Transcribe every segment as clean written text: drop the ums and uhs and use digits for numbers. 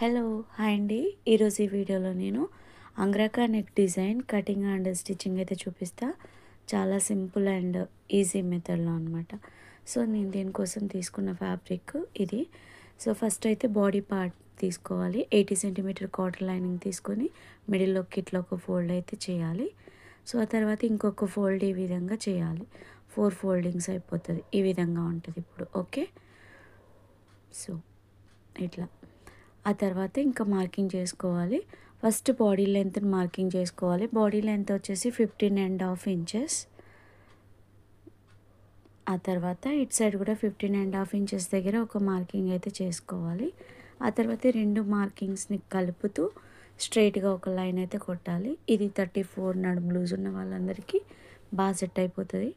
Hello hi అండి. ఈరోజు ఈ వీడియోలో నేను angrakha neck design cutting and stitching అయితే చూపిస్తా. చాలా సింపుల్ అండ్ ఈజీ మెథడ్లో అనమాట. సో నేను దీనికోసం తీసుకున్న ఫ్యాబ్రిక్ ఇది. సో ఫస్ట్ అయితే బాడీ పార్ట్ తీసుకోవాలి. 80 సెంటీమీటర్ కాటన్ లైనింగ్ తీసుకొని మిడిల్లోకి ఇట్లా ఒక ఫోల్డ్ అయితే చేయాలి. సో ఆ తర్వాత ఇంకొక ఫోల్డ్ ఈ విధంగా చేయాలి. 4 ఫోల్డింగ్స్ అయిపోతుంది. ఈ విధంగా ఉంటుంది ఇప్పుడు. ఓకే, సో ఇట్లా ఆ తర్వాత ఇంకా మార్కింగ్ చేసుకోవాలి. ఫస్ట్ బాడీ లెంత్ని మార్కింగ్ చేసుకోవాలి. బాడీ లెంత్ వచ్చేసి 15.5 ఇంచెస్. ఆ తర్వాత ఇటు సైడ్ కూడా 15.5 ఇంచెస్ దగ్గర ఒక మార్కింగ్ అయితే చేసుకోవాలి. ఆ తర్వాత రెండు మార్కింగ్స్ని కలుపుతూ స్ట్రైట్గా ఒక లైన్ అయితే కొట్టాలి. ఇది 34 నడుము లూజ్ ఉన్న వాళ్ళందరికీ బాగా సెట్ అయిపోతుంది.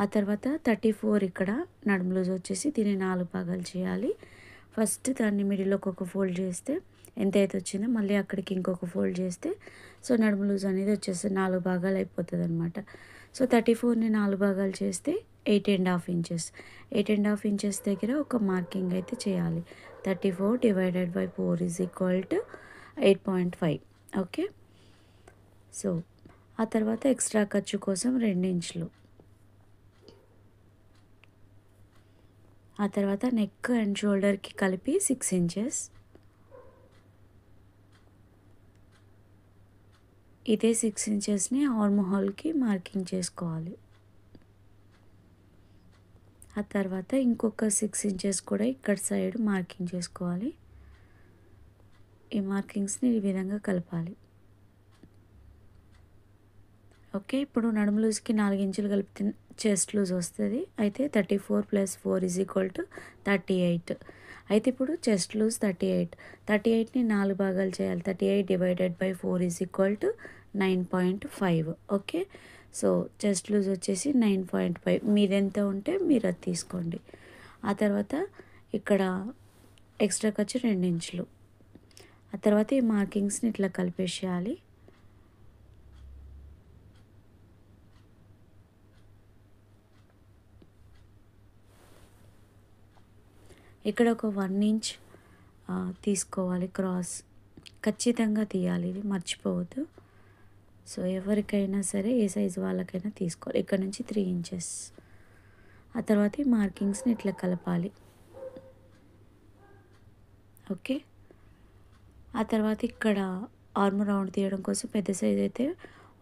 ఆ తర్వాత 34 ఇక్కడ నడుము లూజ్ వచ్చేసి దీన్ని 4 భాగాలు చేయాలి. ఫస్ట్ దాన్ని మిడిల్లోకి ఒక ఫోల్డ్ చేస్తే ఎంత అయితే వచ్చిందో మళ్ళీ అక్కడికి ఇంకొక ఫోల్డ్ చేస్తే సో నడుము లూజ్ అనేది వచ్చేసి 4 భాగాలు అయిపోతుంది అనమాట. సో 34ని 4 భాగాలు చేస్తే 8.5 ఇంచెస్. 8.5 ఇంచెస్ దగ్గర ఒక మార్కింగ్ అయితే చేయాలి. 34 divided by 4 is equal to 8.5. Okay, so ఆ తర్వాత ఎక్స్ట్రా ఖర్చు కోసం 2 ఇంచులు. ఆ తర్వాత నెక్ అండ్ షోల్డర్కి కలిపి 6 ఇంచెస్. ఇదే 6 ఇంచెస్ని ఆర్మ్ హోల్కి మార్కింగ్ చేసుకోవాలి. ఆ తర్వాత ఇంకొక 6 ఇంచెస్ కూడా ఇక్కడ సైడ్ మార్కింగ్ చేసుకోవాలి. ఈ మార్కింగ్స్ని ఈ విధంగా కలపాలి. ఓకే, ఇప్పుడు నడుము లూజ్కి 4 ఇంచులు కలిపితే చెస్ట్ లూజ్ వస్తుంది. అయితే 34 + 4 ఈజ్ ఈక్వల్ టు 38. అయితే ఇప్పుడు చెస్ట్ లూజ్ 38. 38ని 4 భాగాలు చేయాలి. 38 divided by 4 is equal to 9.5. Okay, so chest loose వచ్చేసి 9.5. మీదెంత ఉంటే మీరు అది తీసుకోండి. ఆ తర్వాత ఇక్కడ ఎక్స్ట్రా ఖర్చు 2 ఇంచులు. ఆ తర్వాత ఈ మార్కింగ్స్ని ఇట్లా కలిపేసేయాలి. ఇక్కడ ఒక 1 ఇంచ్ తీసుకోవాలి క్రాస్. ఖచ్చితంగా తీయాలి, ఇది మర్చిపోవద్దు. సో ఎవరికైనా సరే ఏ సైజు వాళ్ళకైనా తీసుకోవాలి. ఇక్కడ నుంచి 3 ఇంచెస్. ఆ తర్వాత ఈ మార్కింగ్స్ని ఇట్లా కలపాలి. ఓకే, ఆ తర్వాత ఇక్కడ ఆర్మ్ రౌండ్ తీయడం కోసం పెద్ద సైజ్ అయితే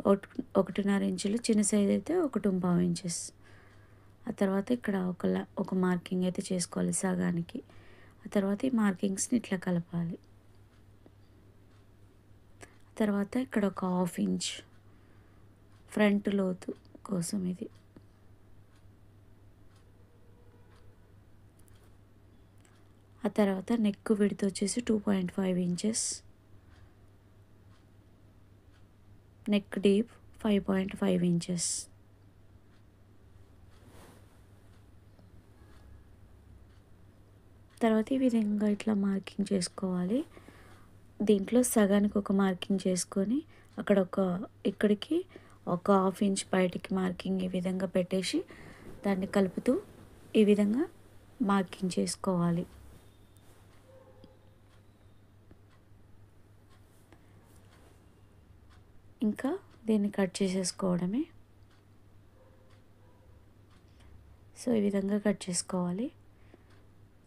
1.5 ఇంచులు, చిన్న సైజ్ అయితే 1.5 ఇంచెస్. ఆ తర్వాత ఇక్కడ ఒక మార్కింగ్ అయితే చేసుకోవాలి సగానికి. ఆ తర్వాత ఈ మార్కింగ్స్ని ఇట్లా కలపాలి. తర్వాత ఇక్కడ ఒక 1/2 ఇంచ్ ఫ్రంట్ లోతు కోసం ఇది. ఆ తర్వాత నెక్ విడ్త్ వచ్చేసి 2.5 ఇంచెస్. Neck deep 5.5 inches. తర్వాత ఈ విధంగా ఇట్లా మార్కింగ్ చేసుకోవాలి. దీంట్లో సగానికి ఒక మార్కింగ్ చేసుకొని ఇక్కడికి ఒక 1/2 ఇంచ్ బయటికి మార్కింగ్ ఈ విధంగా పెట్టేసి దాన్ని కలుపుతూ ఈ విధంగా మార్కింగ్ చేసుకోవాలి. ఇంకా దీన్ని కట్ చేసేసుకోవడమే. సో ఈ విధంగా కట్ చేసుకోవాలి.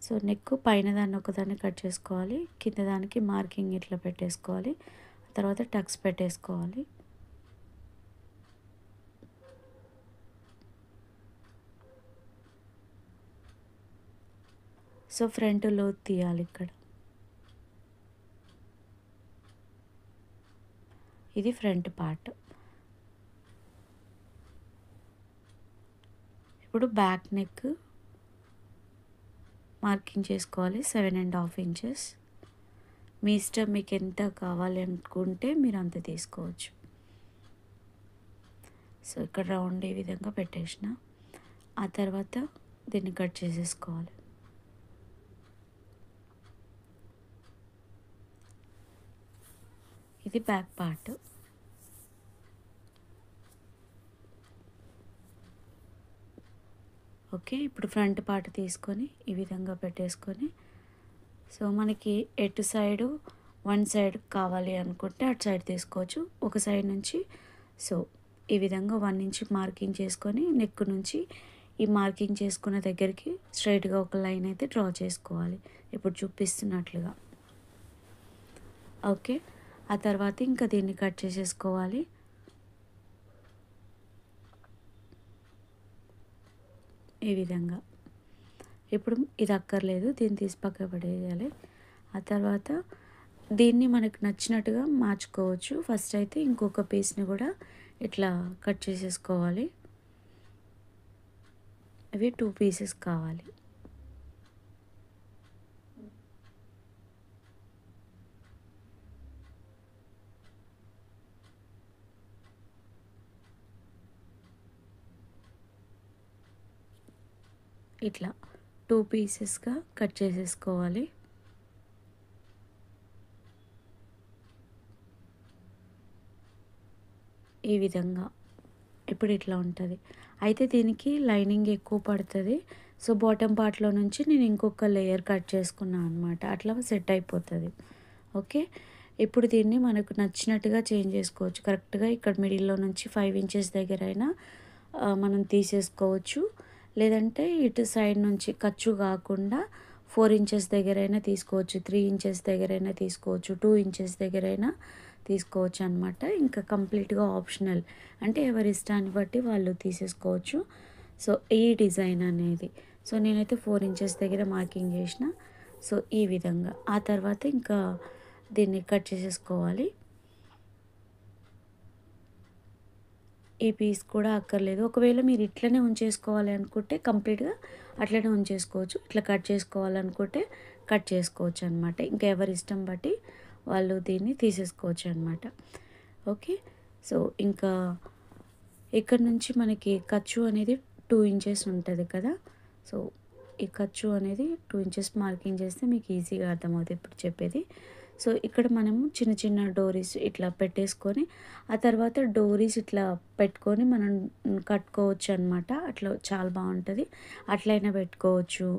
సో నెక్ పైన దాన్ని ఒకదాన్ని కట్ చేసుకోవాలి, కింద దానికి మార్కింగ్ ఇట్లా పెట్టేసుకోవాలి. తర్వాత టక్స్ పెట్టేసుకోవాలి. సో ఫ్రంట్ లోతు తీయాలి ఇక్కడ. ఇది ఫ్రంట్ పార్ట్. ఇప్పుడు బ్యాక్ నెక్ మార్కింగ్ చేసుకోవాలి 7.5 ఇంచెస్. మీ ఇష్టం, మీకు ఎంత కావాలి అనుకుంటే మీరు అంత తీసుకోవచ్చు. సో ఇక్కడ రౌండ్ ఈ విధంగా పెట్టేసిన. ఆ తర్వాత దీన్ని కట్ చేసేసుకోవాలి. ఇది బ్యాక్ పార్ట్. ఓకే, ఇప్పుడు ఫ్రంట్ పార్ట్ తీసుకొని ఈ విధంగా పెట్టేసుకొని సో మనకి ఎటు సైడు వన్ సైడ్ కావాలి అనుకుంటే అటు సైడ్ తీసుకోవచ్చు. ఒక సైడ్ నుంచి సో ఈ విధంగా 1 ఇంచ్ మార్కింగ్ చేసుకొని నెక్ నుంచి ఈ మార్కింగ్ చేసుకున్న దగ్గరికి స్ట్రైట్‌గా ఒక లైన్ అయితే డ్రా చేసుకోవాలి. ఇప్పుడు చూపిస్తున్నట్లుగా. ఓకే. ఆ తర్వాత ఇంకా దీన్ని కట్ చేసేసుకోవాలి. ఈ విధంగా. ఇప్పుడు ఇది అక్కర్లేదు. దీన్ని తీసి పక్కకు పడేయాలి. ఆ తర్వాత దీన్ని మనకు నచ్చినట్టుగా మార్చుకోవచ్చు. ఫస్ట్ అయితే ఇంకొక పీస్‌ని కూడా ఇట్లా కట్ చేసేసుకోవాలి. ఇవి 2 పీసెస్ కావాలి. ఇట్లా 2 పీసెస్‌గా కట్ చేసేసుకోవాలి. ఈ విధంగా. ఇప్పుడు ఇట్లా ఉంటది. అయితే దీనికి లైనింగ్ ఎక్కువ పడతది. సో, బాటమ్ పార్ట్‌లో నుంచి నేను ఇంకొక లేయర్ కట్ చేసుకున్నా అనమాట. అట్లా సెట్ అయిపోతది. ఓకే. ఇప్పుడు దీన్ని మనకు నచ్చినట్టుగా చేంజ్ చేసుకోవచ్చు. కరెక్ట్‌గా ఇక్కడ మిడిల్‌లో నుంచి 5 ఇంచెస్ దగ్గరైనా మనం తీసేసుకోవచ్చు. లేదంటే ఇటు సైడ్ నుంచి ఖర్చు కాకుండా 4 ఇంచెస్ దగ్గరైనా తీసుకోవచ్చు. 3 ఇంచెస్ దగ్గరైనా తీసుకోవచ్చు. 2 ఇంచెస్ దగ్గరైనా తీసుకోవచ్చు అనమాట. ఇంకా కంప్లీట్‌గా ఆప్షనల్. అంటే ఎవరి ఇష్టాన్ని బట్టి వాళ్ళు తీసేసుకోవచ్చు. సో, ఈ డిజైన్ అనేది. సో, నేనైతే 4 ఇంచెస్ దగ్గర మార్కింగ్ చేసిన. సో, ఈ విధంగా. ఆ తర్వాత ఇంకా దీన్ని కట్ చేసేసుకోవాలి. ఈ పీస్ కూడా అక్కర్లేదు. ఒకవేళ మీరు ఇట్లనే ఉంచేసుకోవాలి అనుకుంటే కంప్లీట్‌గా అట్లనే ఉంచేసుకోవచ్చు. ఇట్లా కట్ చేసుకోవాలనుకుంటే కట్ చేసుకోవచ్చు అనమాట. ఇంకా ఎవరి ఇష్టం బట్టి వాళ్ళు దీన్ని తీసేసుకోవచ్చు అనమాట. ఓకే. సో, ఇంకా ఇక్కడ నుంచి మనకి ఖర్చు అనేది 2 ఇంచెస్ ఉంటది కదా! సో, ఈ ఖర్చు అనేది 2 ఇంచెస్ మార్కింగ్ చేస్తే మీకు ఈజీగా అర్థమవుతది ఇప్పుడు చెప్పేది. సో, ఇక్కడ మనము చిన్న చిన్న డోరీస్ ఇట్లా పెట్టేసుకొని, ఆ తర్వాత డోరీస్ ఇట్లా పెట్టుకొని మనం కట్టుకోవచ్చనమాట. అట్లా చాలా బావుంటది. అట్లయినా పెట్టుకోవచ్చు.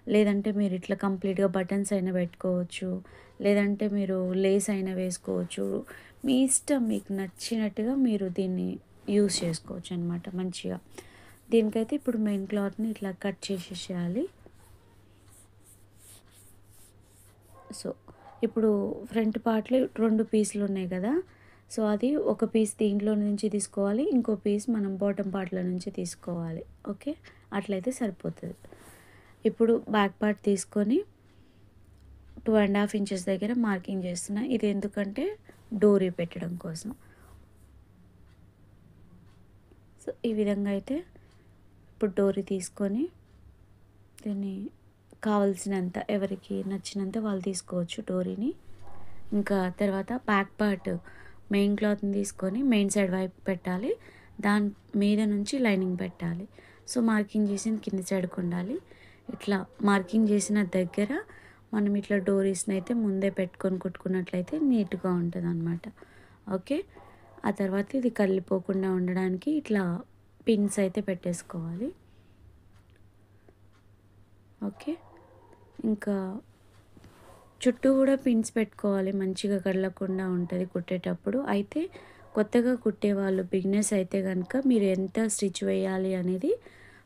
లేదంటే మీరు ఇట్లా కంప్లీట్‌గా బటన్స్ అయినా పెట్టుకోవచ్చు. లేదంటే మీరు లేస్ అయినా వేసుకోవచ్చు. మీ ఇష్టం మీకు నచ్చినట్టుగా మీరు దీన్ని యూజ్ చేసుకోవచ్చనమాట మంచిగా. దీనికైతే ఇప్పుడు మెయిన్ క్లాత్‌ని ఇట్లా కట్ చేసేసేయాలి. సో, ఇప్పుడు ఫ్రంట్ పార్ట్‌లో 2 పీసులు ఉన్నాయి కదా! సో, అది ఒక పీస్ దీంట్లో నుంచి తీసుకోవాలి. ఇంకో పీస్ మనం బాటమ్ పార్ట్‌లో నుంచి తీసుకోవాలి. ఓకే. అట్లయితే సరిపోతది. ఇప్పుడు బ్యాక్ పార్ట్ తీసుకొని 2½ ఇంచెస్ దగ్గర మార్కింగ్ చేస్తున్నా. ఇది ఎందుకంటే డోరీ పెట్టడం కోసం. సో, ఈ విధంగా అయితే ఇప్పుడు డోరీ తీసుకొని దీన్ని కావాల్సినంత ఎవరికి నచ్చినంత వాళ్ళు తీసుకోవచ్చు డోరీని. ఇంకా తర్వాత బ్యాక్ పార్ట్ మెయిన్ క్లాత్‌ని తీసుకొని మెయిన్ సైడ్ వైపు పెట్టాలి. దాని మీద నుంచి లైనింగ్ పెట్టాలి. సో, మార్కింగ్ చేసింది కింది సైడ్‌కి ఉండాలి. ఇట్లా మార్కింగ్ చేసిన దగ్గర మనం ఇట్లా డోరీస్‌ని అయితే ముందే పెట్టుకొని కుట్టుకున్నట్లయితే నీట్‌గా ఉంటదనమాట. ఓకే. ఆ తర్వాత ఇది కదిలిపోకుండా ఉండడానికి ఇట్లా పిన్స్ అయితే పెట్టేసుకోవాలి. ఓకే. ఇంకా చుట్టూ కూడా పిన్స్ పెట్టుకోవాలి. మంచిగా కదలకుండా ఉంటది కుట్టేటప్పుడు. అయితే కొత్తగా కుట్టేవాళ్ళు బిగినర్స్ అయితే గనుక మీరు ఎంత స్టిచ్ వేయాలి అనేది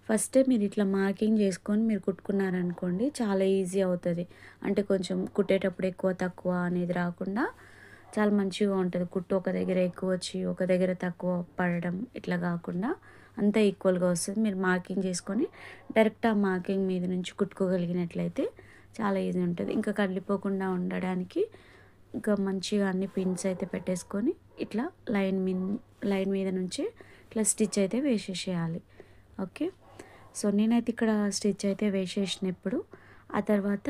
ఫస్టే మీరు ఇట్లా మార్కింగ్ చేసుకొని మీరు కుట్టుకున్నారనుకోండి చాలా ఈజీ అవుతది. అంటే కొంచెం కుట్టేటప్పుడు ఎక్కువ తక్కువ అనేది రాకుండా చాలా మంచిగా ఉంటది. కుట్టు ఒక దగ్గర ఎక్కువ వచ్చి ఒక దగ్గర తక్కువ పడడం ఇట్లా కాకుండా అంతా ఈక్వల్‌గా వస్తది. మీరు మార్కింగ్ చేసుకొని డైరెక్ట్ ఆ మార్కింగ్ మీద నుంచి కుట్టుకోగలిగినట్లయితే చాలా ఈజీ ఉంటది. ఇంకా కదిలిపోకుండా ఉండడానికి ఇంకా మంచిగా అన్ని పిన్స్ అయితే పెట్టేసుకొని ఇట్లా లైన్ మీద నుంచి ఇట్లా స్టిచ్ అయితే వేసేసేయాలి. ఓకే. సో, నేనైతే ఇక్కడ స్టిచ్ అయితే వేసేసిన ఇప్పుడు. ఆ తర్వాత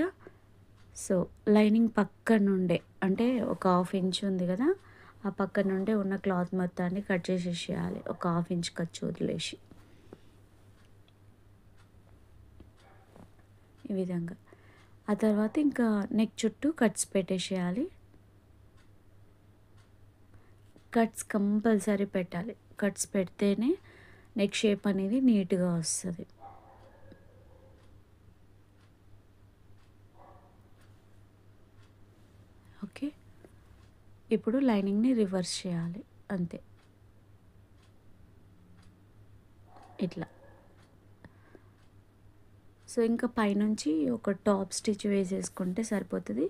సో, లైనింగ్ పక్క నుండే అంటే ఒక హాఫ్ ఇంచ్ ఉంది కదా! ఆ పక్క నుండే ఉన్న క్లాత్ మొత్తాన్ని కట్ చేసేసేయాలి. ఒక హాఫ్ ఇంచ్ ఖర్చు వదిలేసి. ఈ విధంగా. ఆ తర్వాత ఇంకా నెక్ చుట్టూ కట్స్ పెట్టేసేయాలి. కట్స్ కంపల్సరీ పెట్టాలి. కట్స్ పెడితేనే నెక్ షేప్ అనేది నీట్‌గా వస్తది. ఓకే. ఇప్పుడు లైనింగ్ని రివర్స్ చేయాలి అంతే. ఇట్లా. సో ఇంకా పైనుంచి ఒక టాప్ స్టిచ్ వేసేసుకుంటే సరిపోతుంది.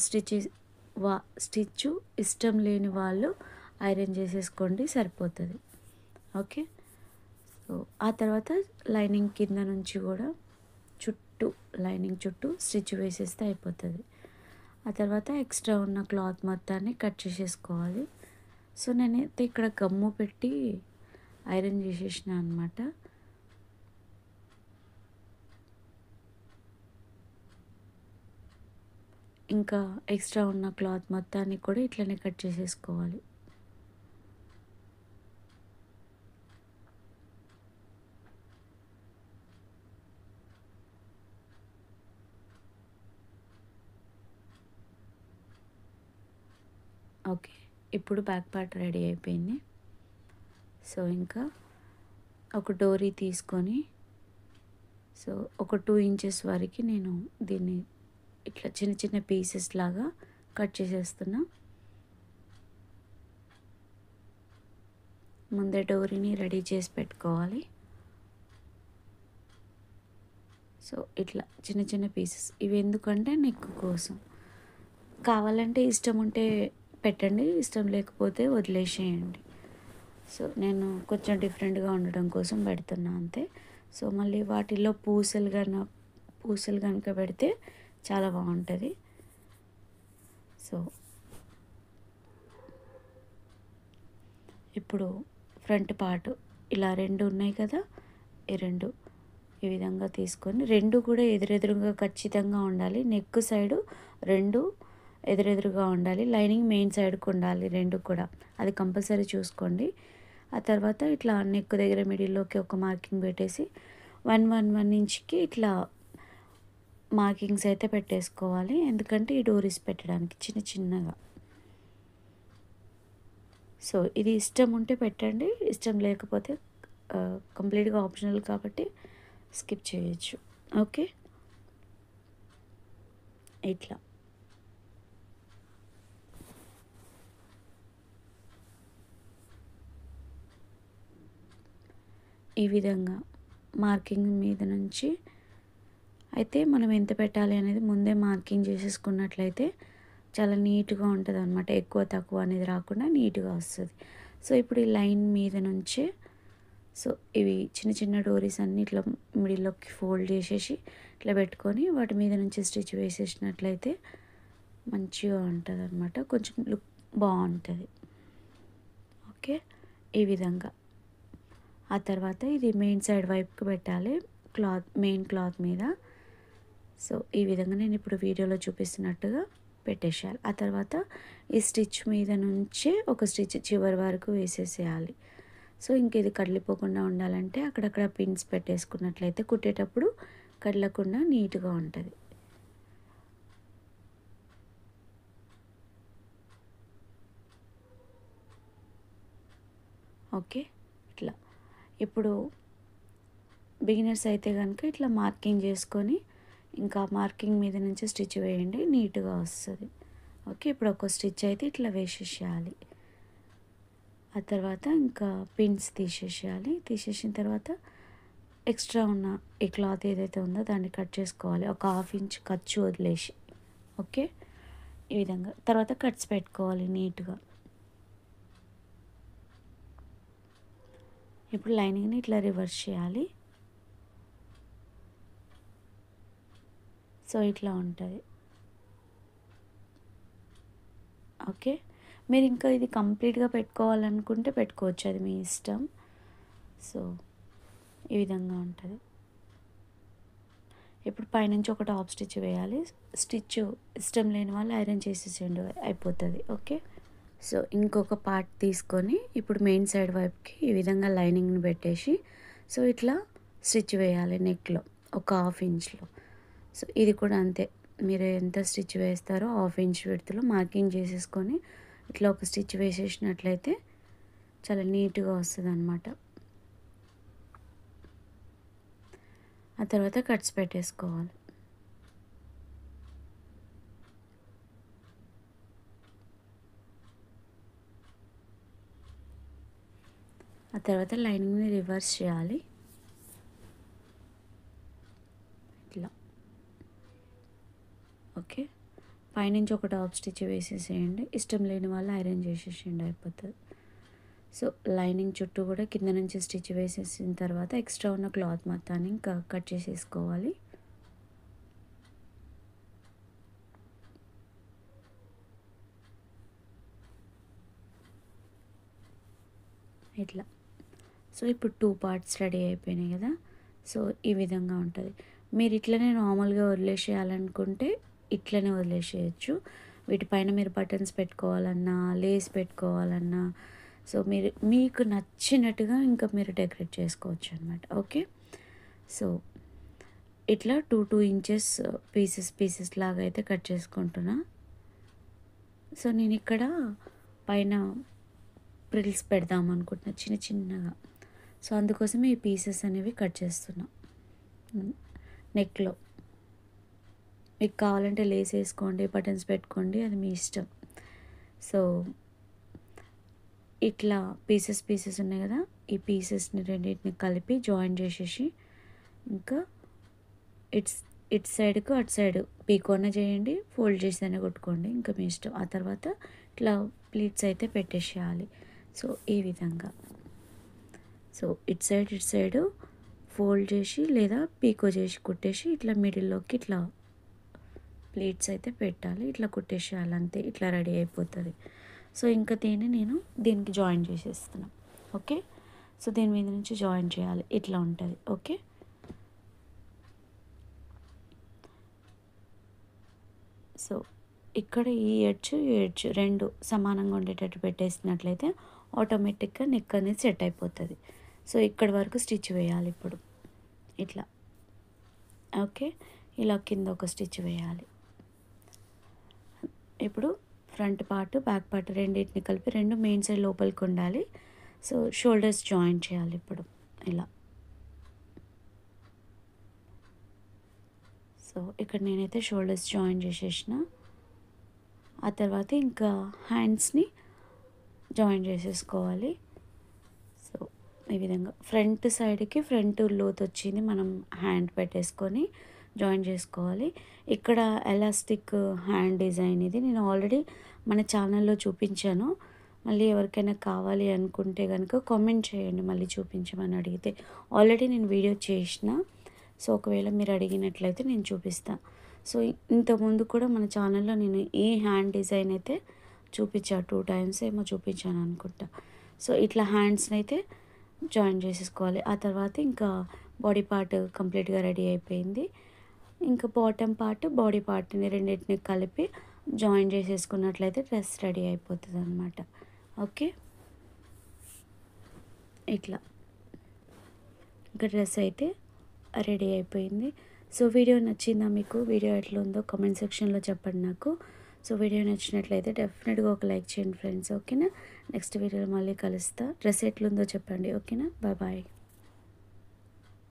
స్టిచ్ వా స్టిచ్చు ఇష్టం లేని వాళ్ళు ఐరన్ చేసేసుకోండి, సరిపోతుంది. ఓకే. సో ఆ తర్వాత లైనింగ్ కింద నుంచి కూడా చుట్టూ లైనింగ్ చుట్టూ స్టిచ్ వేసేస్తే అయిపోతుంది. ఆ తర్వాత ఎక్స్ట్రా ఉన్న క్లాత్ మొత్తాన్ని కట్ చేసేసుకోవాలి. సో నేనైతే ఇక్కడ గమ్ము పెట్టి ఐరన్ చేసేసిన అనమాట. ఇంకా ఎక్స్ట్రా ఉన్న క్లాత్ మొత్తాన్ని కూడా ఇట్లనే కట్ చేసేసుకోవాలి. ఓకే. ఇప్పుడు బ్యాక్ పార్ట్ రెడీ అయిపోయింది. సో ఇంకా ఒక డోరీ తీసుకొని సో ఒక 2 ఇంచెస్ వరకు నేను దీన్ని ఇట్లా చిన్న చిన్న పీసెస్ లాగా కట్ చేసేస్తున్నా. ముందే డోరీని రెడీ చేసి పెట్టుకోవాలి. సో ఇట్లా చిన్న చిన్న పీసెస్ ఇవి ఎందుకంటే నెక్ కోసం. కావాలంటే ఇష్టం ఉంటే పెట్టండి, ఇష్టం లేకపోతే వదిలేసేయండి. సో నేను కొంచెం డిఫరెంట్గా ఉండడం కోసం పెడుతున్నా అంతే. సో మళ్ళీ వాటిల్లో పూసలు కనుక పెడితే చాలా బాగుంటుంది. సో ఇప్పుడు ఫ్రంట్ పార్ట్ ఇలా 2 ఉన్నాయి కదా, ఈ 2 ఈ విధంగా తీసుకొని 2 కూడా ఎదురెదురుగా ఖచ్చితంగా ఉండాలి. నెక్ సైడు 2 ఎదురెదురుగా ఉండాలి. లైనింగ్ మెయిన్ సైడ్కి ఉండాలి 2 కూడా, అది కంపల్సరీ చూసుకోండి. ఆ తర్వాత ఇట్లా నెక్ దగ్గర మిడిల్లోకి ఒక మార్కింగ్ పెట్టేసి 1 ఇంచ్కి ఇట్లా మార్కింగ్స్ అయితే పెట్టేసుకోవాలి. ఎందుకంటే ఈ డోరీస్ పెట్టడానికి చిన్న చిన్నగా. సో ఇది ఇష్టం ఉంటే పెట్టండి, ఇష్టం లేకపోతే కంప్లీట్గా ఆప్షనల్ కాబట్టి స్కిప్ చేయొచ్చు. ఓకే. ఇట్లా ఈ విధంగా మార్కింగ్ మీద నుంచి అయితే మనం ఎంత పెట్టాలి అనేది ముందే మార్కింగ్ చేసేసుకున్నట్లయితే చాలా నీట్గా ఉంటుంది అనమాట. ఎక్కువ తక్కువ అనేది రాకుండా నీట్గా వస్తుంది. సో ఇప్పుడు ఈ లైన్ మీద నుంచే సో ఇవి చిన్న చిన్న డోరీస్ అన్నీ ఇట్లా మిడిల్లోకి ఫోల్డ్ చేసేసి ఇట్లా పెట్టుకొని వాటి మీద నుంచి స్టిచ్ వేసేసినట్లయితే మంచిగా ఉంటుంది అనమాట, కొంచెం లుక్ బాగుంటుంది. ఓకే. ఈ విధంగా ఆ తర్వాత ఇది మెయిన్ సైడ్ వైపుకి పెట్టాలి, మెయిన్ క్లాత్ మీద. సో ఈ విధంగా నేను ఇప్పుడు వీడియోలో చూపిస్తున్నట్టుగా పెట్టేసేయాలి. ఆ తర్వాత ఈ స్టిచ్ మీద నుంచే ఒక స్టిచ్ చివరి వరకు వేసేసేయాలి. సో ఇంక ఇది కదిలిపోకుండా ఉండాలంటే అక్కడక్కడ పిన్స్ పెట్టేసుకున్నట్లయితే కుట్టేటప్పుడు కదలకుండా నీట్గా ఉంటుంది. ఓకే. ఇట్లా ఇప్పుడు బిగినర్స్ అయితే కనుక ఇట్లా మార్కింగ్ చేసుకొని ఇంకా మార్కింగ్ మీద నుంచి స్టిచ్ వేయండి, నీట్గా వస్తుంది. ఓకే. ఇప్పుడు ఒక స్టిచ్ అయితే ఇట్లా వేసేసేయాలి. ఆ తర్వాత ఇంకా పిన్స్ తీసేసేయాలి. తీసేసిన తర్వాత ఎక్స్ట్రా ఉన్న ఈ క్లాత్ ఏదైతే ఉందో దాన్ని కట్ చేసుకోవాలి, ఒక 1/2 ఇంచ్ ఖర్చు వదిలేసి. ఓకే. ఈ విధంగా తర్వాత కట్స్ పెట్టుకోవాలి నీట్గా. ఇప్పుడు లైనింగ్ని ఇట్లా రివర్స్ చేయాలి. సో ఇట్లా ఉంటుంది. ఓకే. మీరు ఇంకా ఇది కంప్లీట్గా పెట్టుకోవాలనుకుంటే పెట్టుకోవచ్చు, అది మీ ఇష్టం. సో ఈ విధంగా ఉంటుంది. ఇప్పుడు పైనుంచి ఒక టాప్ స్టిచ్ వేయాలి. స్టిచ్ ఇష్టం లేని వాళ్ళు ఐరన్ చేసేసేయండి, అయిపోతుంది. ఓకే. సో ఇంకొక పార్ట్ తీసుకొని ఇప్పుడు మెయిన్ సైడ్ వైపుకి ఈ విధంగా లైనింగ్ని పెట్టేసి సో ఇట్లా స్టిచ్ వేయాలి నెక్లో ఒక 1/2 ఇంచ్లో. సో ఇది కూడా అంతే, మీరు ఎంత స్టిచ్ వేస్తారో 1/2 ఇంచ్ విడ్త్లో మార్కింగ్ చేసేసుకొని ఇట్లా ఒక స్టిచ్ వేసేసినట్లయితే చాలా నీట్గా వస్తుంది అనమాట. ఆ తర్వాత కట్స్ పెట్టేసుకోవాలి. ఆ తర్వాత లైనింగ్ని రివర్స్ చేయాలి. ఇట్లా ఓకే. పైనుంచి ఒక టాప్ స్టిచ్ వేసేసేయండి. ఇష్టం లేని వాళ్ళు ఐరన్ చేసేసేయండి, అయిపోతుంది. సో లైనింగ్ చుట్టూ కూడా కింద నుంచి స్టిచ్ వేసేసిన తర్వాత ఎక్స్ట్రా ఉన్న క్లాత్ మొత్తాన్ని ఇంకా కట్ చేసేసుకోవాలి. ఇట్లా. సో ఇప్పుడు 2 పార్ట్స్ రెడీ అయిపోయినాయి కదా. సో ఈ విధంగా ఉంటుంది. మీరు ఇట్లనే నార్మల్గా వదిలేసేయాలనుకుంటే ఇట్లనే వదిలేసేయచ్చు. వీటిపైన మీరు బటన్స్ పెట్టుకోవాలన్నా, లేస్ పెట్టుకోవాలన్నా, సో మీరు మీకు నచ్చినట్టుగా ఇంకా మీరు డెకరేట్ చేసుకోవచ్చు అనమాట. ఓకే. సో ఇట్లా 2 ఇంచెస్ పీసెస్ లాగా అయితే కట్ చేసుకుంటున్నా. సో నేను ఇక్కడ పైన ప్రిల్స్ పెడదాం అనుకుంటున్నా చిన్న చిన్నగా. సో అందుకోసమే ఈ పీసెస్ అనేవి కట్ చేస్తున్నా. నెక్లో మీకు కావాలంటే లేస్ వేసుకోండి, బటన్స్ పెట్టుకోండి, అది మీ ఇష్టం. సో ఇట్లా పీసెస్ ఉన్నాయి కదా, ఈ పీసెస్ని రెండింటిని కలిపి జాయిన్ చేసేసి ఇంకా ఇటు సైడ్కు అటు సైడ్ పీకోన చేయండి, ఫోల్డ్ చేసి కొట్టుకోండి, ఇంకా మీ ఇష్టం. ఆ తర్వాత ఇట్లా ప్లీట్స్ అయితే పెట్టేసేయాలి. సో ఈ విధంగా. సో ఇటు సైడ్ ఫోల్డ్ చేసి లేదా పీకో చేసి కుట్టేసి ఇట్లా మిడిల్లోకి ఇట్లా ప్లీట్స్ అయితే పెట్టాలి. ఇట్లా కుట్టేసేయాలి, అంతే. ఇట్లా రెడీ అయిపోతుంది. సో ఇంకా నేను దీనికి జాయిన్ చేసేస్తున్నాను. ఓకే. సో దీని మీద నుంచి జాయిన్ చేయాలి, ఇట్లా ఉంటుంది. ఓకే. సో ఇక్కడ ఈ ఎడ్జ్ రెండు సమానంగా ఉండేటట్టు పెట్టేసినట్లయితే ఆటోమేటిక్గా నెక్ అనేది సెట్ అయిపోతుంది. సో ఇక్కడ వరకు స్టిచ్ వేయాలి ఇప్పుడు ఇట్లా. ఓకే. ఇలా కింద ఒక స్టిచ్ వేయాలి. ఇప్పుడు ఫ్రంట్ పార్ట్ బ్యాక్ పార్ట్ రెండింటిని కలిపి రెండు మెయిన్ సైడ్ లోపలికి ఉండాలి. సో షోల్డర్స్ జాయిన్ చేయాలి ఇప్పుడు ఇలా. సో ఇక్కడ నేనైతే షోల్డర్స్ జాయిన్ చేసేసిన. ఆ తర్వాత ఇంకా హ్యాండ్స్ని జాయిన్ చేసేసుకోవాలి. సో ఈ విధంగా ఫ్రంట్ సైడ్కి ఫ్రంట్ లోతు వచ్చింది మనం హ్యాండ్ పెట్టేసుకొని జాయిన్ చేసుకోవాలి. ఇక్కడ ఎలాస్టిక్ హ్యాండ్ డిజైన్ ఇది నేను ఆల్రెడీ మన ఛానల్లో చూపించాను. మళ్ళీ ఎవరికైనా కావాలి అనుకుంటే కనుక కామెంట్ చేయండి, మళ్ళీ చూపించమని అడిగితే. ఆల్రెడీ నేను వీడియో చేసిన. సో ఒకవేళ మీరు అడిగినట్లయితే నేను చూపిస్తాను. సో ఇంతకుముందు కూడా మన ఛానల్లో నేను ఈ హ్యాండ్ డిజైన్ అయితే చూపించా, 2 times ఏమో చూపించాను అనుకుంటా. సో ఇట్లా హ్యాండ్స్ని అయితే జాయిన్ చేసేసుకోవాలి. ఆ తర్వాత ఇంకా బాడీ పార్ట్ కంప్లీట్గా రెడీ అయిపోయింది. ఇంకా బాటమ్ పార్ట్ బాడీ పార్ట్ని రెండింటిని కలిపి జాయిన్ చేసేసుకున్నట్లయితే డ్రెస్ రెడీ అయిపోతుంది అనమాట. ఓకే. ఇట్లా ఇంకా డ్రెస్ అయితే రెడీ అయిపోయింది. సో వీడియో నచ్చిందా మీకు? వీడియో ఎట్లా ఉందో కామెంట్ సెక్షన్లో చెప్పండి నాకు. సో వీడియో నచ్చినట్లయితే డెఫినెట్గా ఒక లైక్ చేయండి ఫ్రెండ్స్. ఓకేనా. నెక్స్ట్ వీడియోలో మళ్ళీ కలుస్తా. డ్రెస్ ఎట్లుందో చెప్పండి. ఓకేనా. Bye bye.